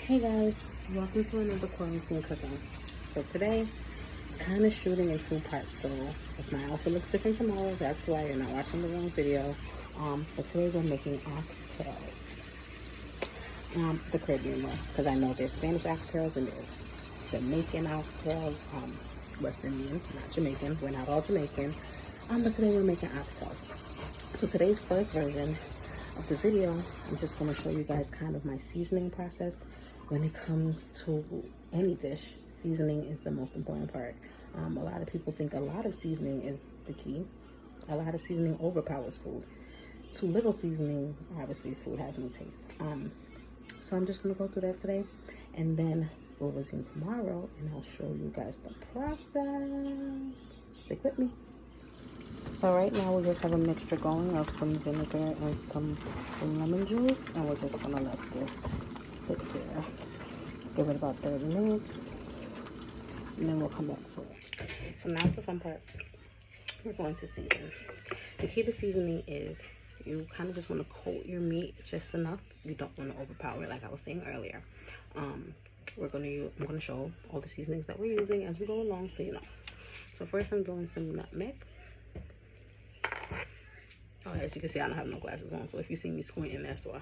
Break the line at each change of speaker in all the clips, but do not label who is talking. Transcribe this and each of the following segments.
Hey guys, welcome to another quarantine cooking. So today, kind of shooting in two parts. So if my outfit looks different tomorrow, that's why you're not watching the wrong video. But today we're making oxtails, the Caribbean way, because I know there's Spanish oxtails and there's Jamaican oxtails, West Indian, not Jamaican. We're not all Jamaican. But today we're making oxtails. So today's first version of the video, I'm just going to show you guys kind of my seasoning process. When it comes to any dish, seasoning is the most important part. A lot of people think a lot of seasoning is the key. A lot of seasoning overpowers food. Too little seasoning, obviously food has no taste. So I'm just going to go through that today, and then we'll resume tomorrow and I'll show you guys the process. Stick with me. So right now we just have a mixture going of some vinegar and some lemon juice, and we're just gonna let this sit there. Give it about 30 minutes, and then we'll come back to it. So now's the fun part. We're going to season. The key to seasoning is you kind of just want to coat your meat just enough. You don't want to overpower it, like I was saying earlier. I'm gonna show all the seasonings that we're using as we go along, so you know. So first I'm doing some nutmeg. Oh, as you can see, I don't have no glasses on, so if you see me squinting, that's why.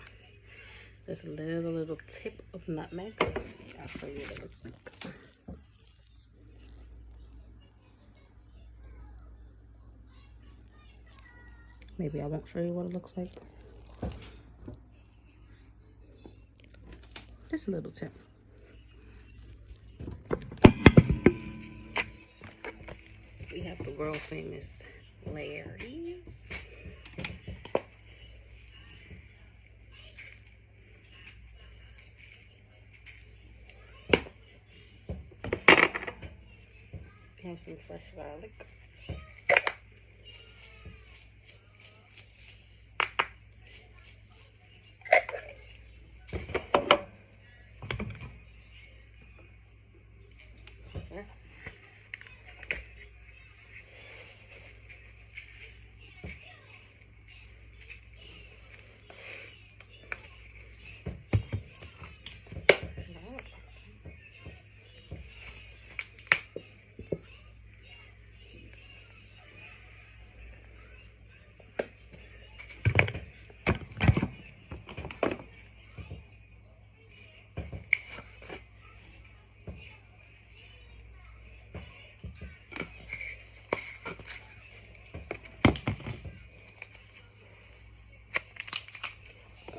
There's a little tip of nutmeg. I'll show you what it looks like. Maybe I won't show you what it looks like. Just a little tip. We have the world famous Larry's. Have some fresh garlic. Okay.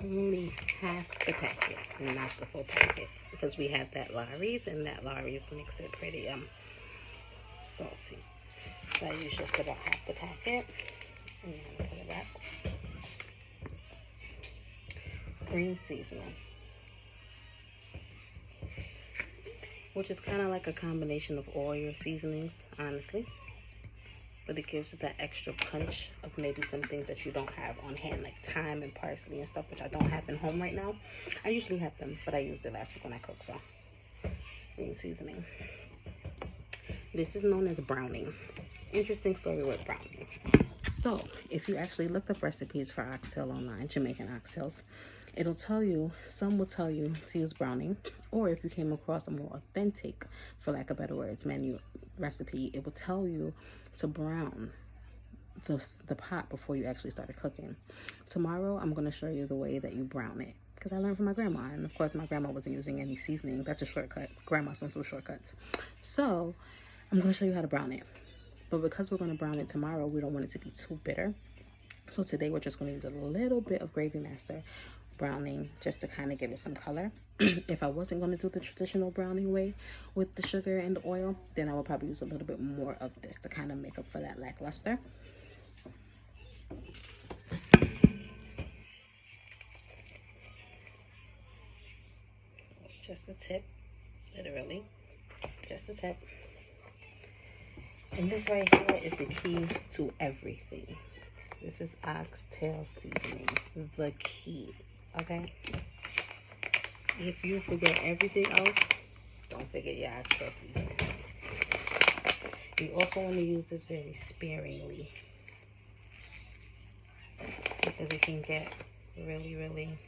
Only half the packet, not the full packet, because we have that Larry's, and that Larry's makes it pretty salty. So I use just about half the packet, and I'm gonna put it back. Green seasoning, which is kind of like a combination of all your seasonings, honestly. But it gives it that extra punch of maybe some things that you don't have on hand, like thyme and parsley and stuff, which I don't have in home right now. I usually have them, but I used it last week when I cooked, so. Green seasoning. This is known as browning. Interesting story with browning. So, if you actually looked up recipes for oxtail online, Jamaican oxtails, it'll tell you, some will tell you to use browning, or if you came across a more authentic, for lack of better words, menu recipe, it will tell you to brown the pot before you actually started cooking. Tomorrow, I'm going to show you the way that you brown it, because I learned from my grandma, and of course my grandma wasn't using any seasoning. That's a shortcut. Grandma's don't do shortcuts. So, I'm going to show you how to brown it. But because we're going to brown it tomorrow, we don't want it to be too bitter. So today we're just going to use a little bit of Gravy Master browning just to kind of give it some color. If I wasn't going to do the traditional browning way with the sugar and the oil, then I would probably use a little bit more of this to kind of make up for that lackluster. Just a tip, literally, just a tip. And this right here is the key to everything. This is oxtail seasoning, the key, okay? If you forget everything else, don't forget your oxtail seasoning. You also want to use this very sparingly, because it can get really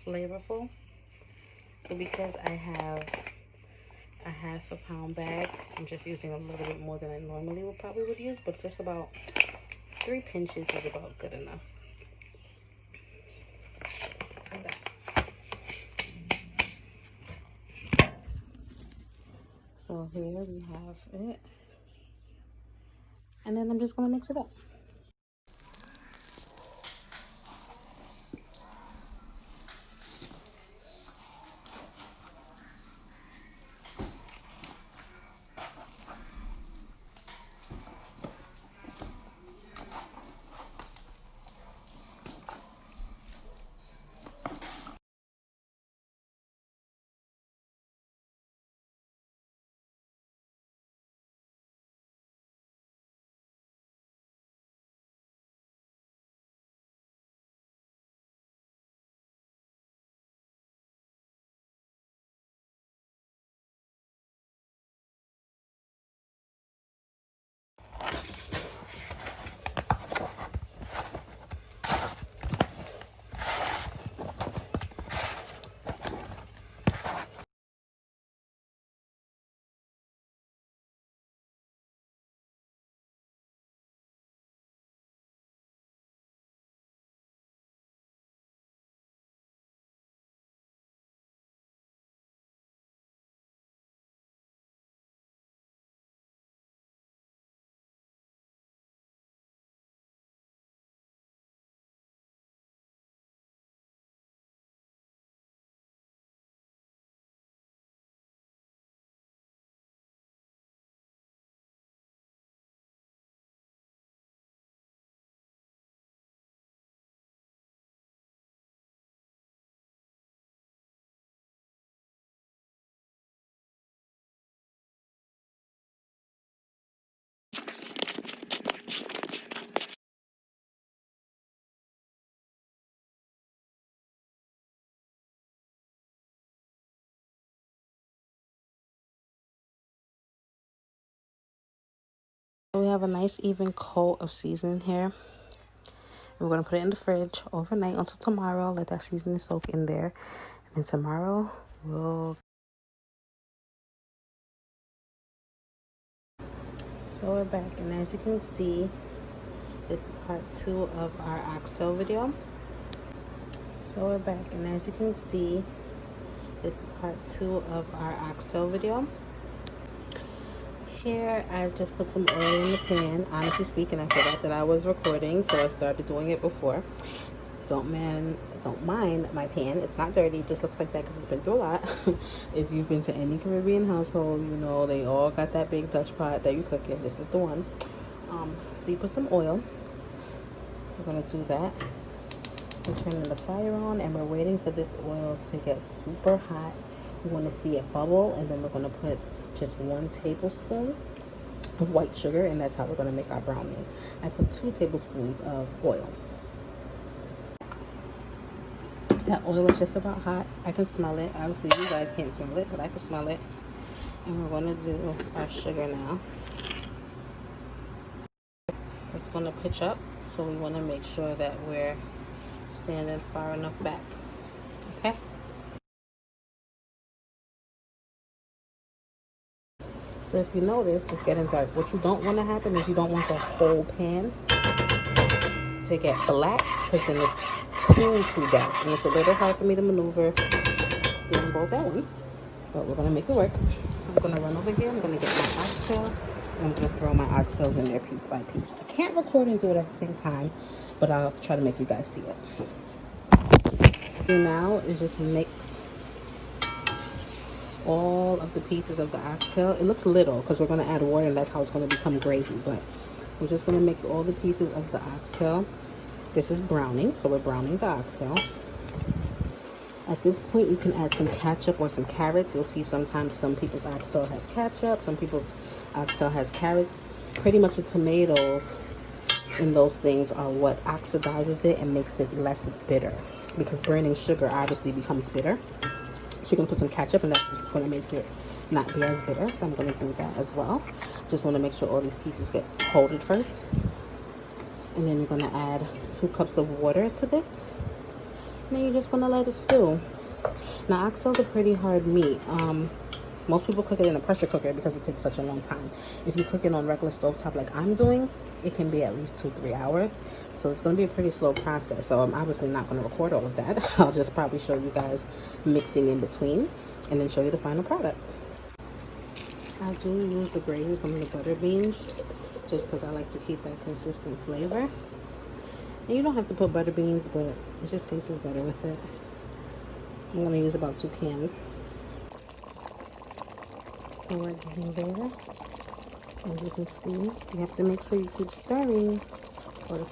flavorful. So because I have a half a pound bag, I'm just using a little bit more than I normally would use, but just about 3 pinches is about good enough. So here we have it, and then I'm just gonna mix it up. We have a nice even coat of seasoning here. We're going to put it in the fridge overnight until tomorrow. Let that seasoning soak in there. And then tomorrow, we'll... So we're back. And as you can see, this is part 2 of our oxtail video. So we're back. And as you can see, this is part 2 of our oxtail video. Here, I've just put some oil in the pan. Honestly speaking, I forgot that I was recording, so I started doing it before. Don't mind my pan. It's not dirty. It just looks like that because it's been through a lot. If you've been to any Caribbean household, you know they all got that big Dutch pot that you cook in. This is the one. So you put some oil. We're gonna do that. Just turning the fire on, and we're waiting for this oil to get super hot. We want to see it bubble, and then we're gonna put just 1 tablespoon of white sugar, and that's how we're going to make our brownie. I put 2 tablespoons of oil. That oil is just about hot. I can smell it. Obviously you guys can't smell it, but I can smell it. And we're going to do our sugar now. It's going to pitch up, so we want to make sure that we're standing far enough back. Okay? So if you notice, it's getting dark. What you don't want to happen is you don't want the whole pan to get black, because then it's too dark. And it's a little hard for me to maneuver doing both at once. But we're going to make it work. So I'm going to run over here. I'm going to get my oxtail. And I'm going to throw my oxtails in there piece by piece. I can't record and do it at the same time, but I'll try to make you guys see it. Now is just mix all of the pieces of the oxtail. It looks little because we're going to add water, and that's how it's going to become gravy, but we're just going to mix all the pieces of the oxtail. This is browning, so we're browning the oxtail. At this point, you can add some ketchup or some carrots. You'll see sometimes some people's oxtail has ketchup, some people's oxtail has carrots. Pretty much the tomatoes and those things are what oxidizes it and makes it less bitter, because burning sugar obviously becomes bitter. So you can put some ketchup, and that's just going to make it not be as bitter. So I'm going to do that as well. Just want to make sure all these pieces get coated first. And then we're going to add 2 cups of water to this. then you're just gonna let it stew. Now, oxtails are pretty hard meat. Most people cook it in a pressure cooker because it takes such a long time. If you cook it on regular stovetop like I'm doing, it can be at least 2-3 hours. So it's going to be a pretty slow process. So I'm obviously not going to record all of that. I'll just probably show you guys mixing in between and then show you the final product. I do use the gravy from the butter beans just because I like to keep that consistent flavor. And you don't have to put butter beans, but it just tastes better with it. I'm going to use about 2 cans. So we're getting there. As you can see, you have to make sure you keep stirring or the